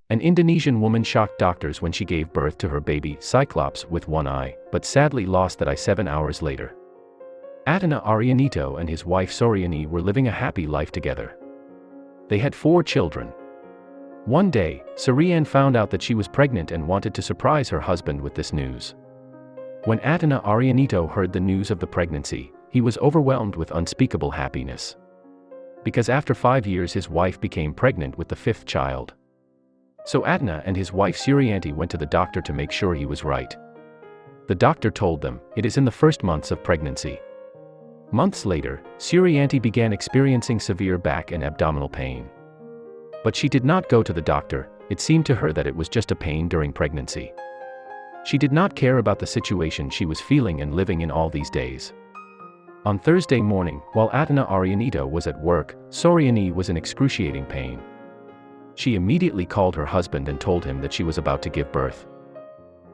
An Indonesian woman shocked doctors when she gave birth to her baby, Cyclops, with one eye, but sadly lost that eye 7 hours later. Atana Arianito and his wife Soriani were living a happy life together. They had 4 children. One day, Sorian found out that she was pregnant and wanted to surprise her husband with this news. When Atana Arianito heard the news of the pregnancy, he was overwhelmed with unspeakable happiness. Because after 5 years his wife became pregnant with the 5th child. So Atana and his wife Surianti went to the doctor to make sure he was right. The doctor told them, it is in the first months of pregnancy. Months later, Surianti began experiencing severe back and abdominal pain. But she did not go to the doctor. It seemed to her that it was just a pain during pregnancy. She did not care about the situation she was feeling and living in all these days. On Thursday morning, while Atana Arianito was at work, Soriani was in excruciating pain. She immediately called her husband and told him that she was about to give birth.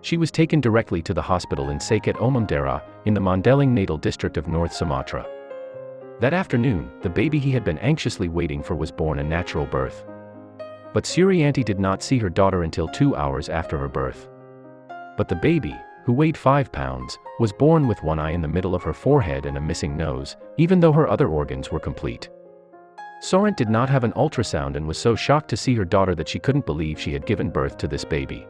She was taken directly to the hospital in Sakit Umum Daerah, in the Mandailing Natal District of North Sumatra. That afternoon, the baby he had been anxiously waiting for was born a natural birth. But Surianti did not see her daughter until 2 hours after her birth. But the baby, who weighed 5 pounds, was born with one eye in the middle of her forehead and a missing nose, even though her other organs were complete. Sorrent did not have an ultrasound and was so shocked to see her daughter that she couldn't believe she had given birth to this baby.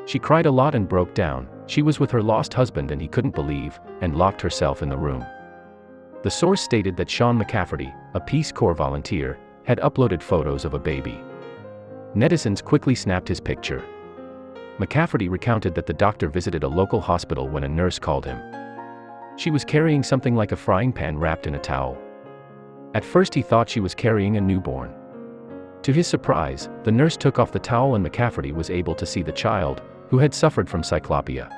She cried a lot and broke down. She was with her lost husband and he couldn't believe, and locked herself in the room. The source stated that Sean McCafferty, a Peace Corps volunteer, had uploaded photos of a baby. Netizens quickly snapped his picture. McCafferty recounted that the doctor visited a local hospital when a nurse called him. She was carrying something like a frying pan wrapped in a towel. At first he thought she was carrying a newborn. To his surprise, the nurse took off the towel and McCafferty was able to see the child, who had suffered from cyclopia.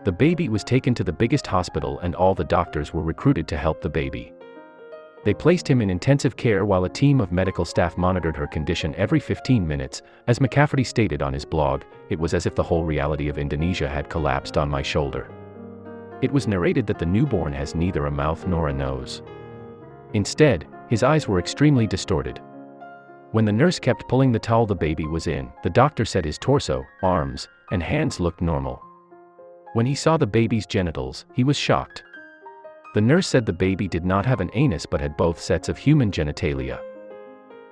The baby was taken to the biggest hospital and all the doctors were recruited to help the baby. They placed him in intensive care while a team of medical staff monitored her condition every 15 minutes. As McCafferty stated on his blog, it was as if the whole reality of Indonesia had collapsed on my shoulder. It was narrated that the newborn has neither a mouth nor a nose. Instead, his eyes were extremely distorted. When the nurse kept pulling the towel the baby was in, the doctor said his torso, arms, and hands looked normal. When he saw the baby's genitals, he was shocked. The nurse said the baby did not have an anus but had both sets of human genitalia.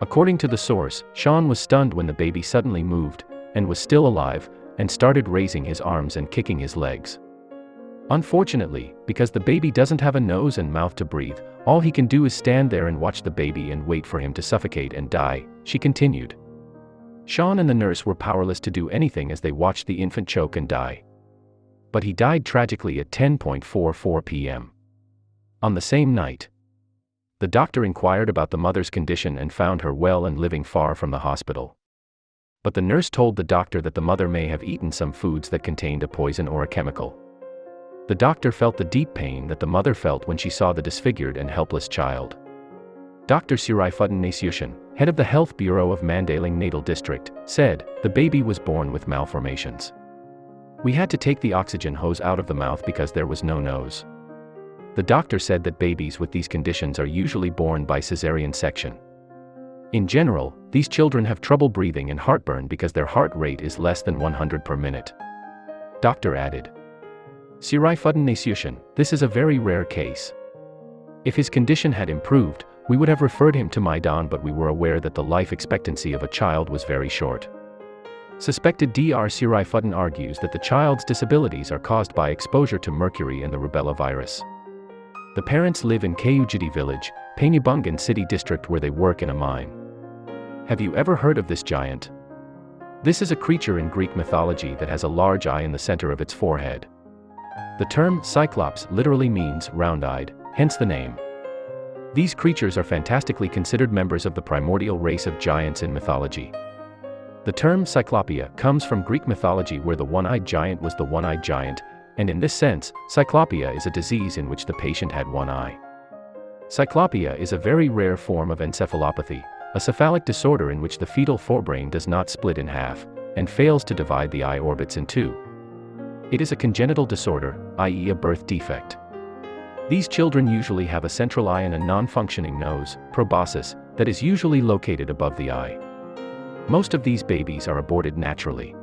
According to the source, Sean was stunned when the baby suddenly moved, and was still alive, and started raising his arms and kicking his legs. Unfortunately, because the baby doesn't have a nose and mouth to breathe, all he can do is stand there and watch the baby and wait for him to suffocate and die, she continued. Sean and the nurse were powerless to do anything as they watched the infant choke and die. But he died tragically at 10:44 p.m. on the same night. The doctor inquired about the mother's condition and found her well and living far from the hospital. But the nurse told the doctor that the mother may have eaten some foods that contained a poison or a chemical. The doctor felt the deep pain that the mother felt when she saw the disfigured and helpless child. Dr. Siraifuddin Nasution, head of the Health Bureau of Mandailing Natal District, said, the baby was born with malformations. We had to take the oxygen hose out of the mouth because there was no nose. The doctor said that babies with these conditions are usually born by cesarean section. In general, these children have trouble breathing and heartburn because their heart rate is less than 100 per minute. Doctor added. Siraifuddin Nasution, this is a very rare case. If his condition had improved, we would have referred him to Maidan, but we were aware that the life expectancy of a child was very short. Suspected Dr. Siraifuddin argues that the child's disabilities are caused by exposure to mercury and the rubella virus. The parents live in Kayujudi village, Penyabungan city district, where they work in a mine. Have you ever heard of this giant? This is a creature in Greek mythology that has a large eye in the center of its forehead. The term Cyclops literally means round-eyed, hence the name. These creatures are fantastically considered members of the primordial race of giants in mythology. The term Cyclopia comes from Greek mythology, where the one-eyed giant was the one-eyed giant, and in this sense, Cyclopia is a disease in which the patient had one eye. Cyclopia is a very rare form of encephalopathy, a cephalic disorder in which the fetal forebrain does not split in half, and fails to divide the eye orbits in two. It is a congenital disorder, i.e. a birth defect. These children usually have a central eye and a non-functioning nose, proboscis, that is usually located above the eye. Most of these babies are aborted naturally.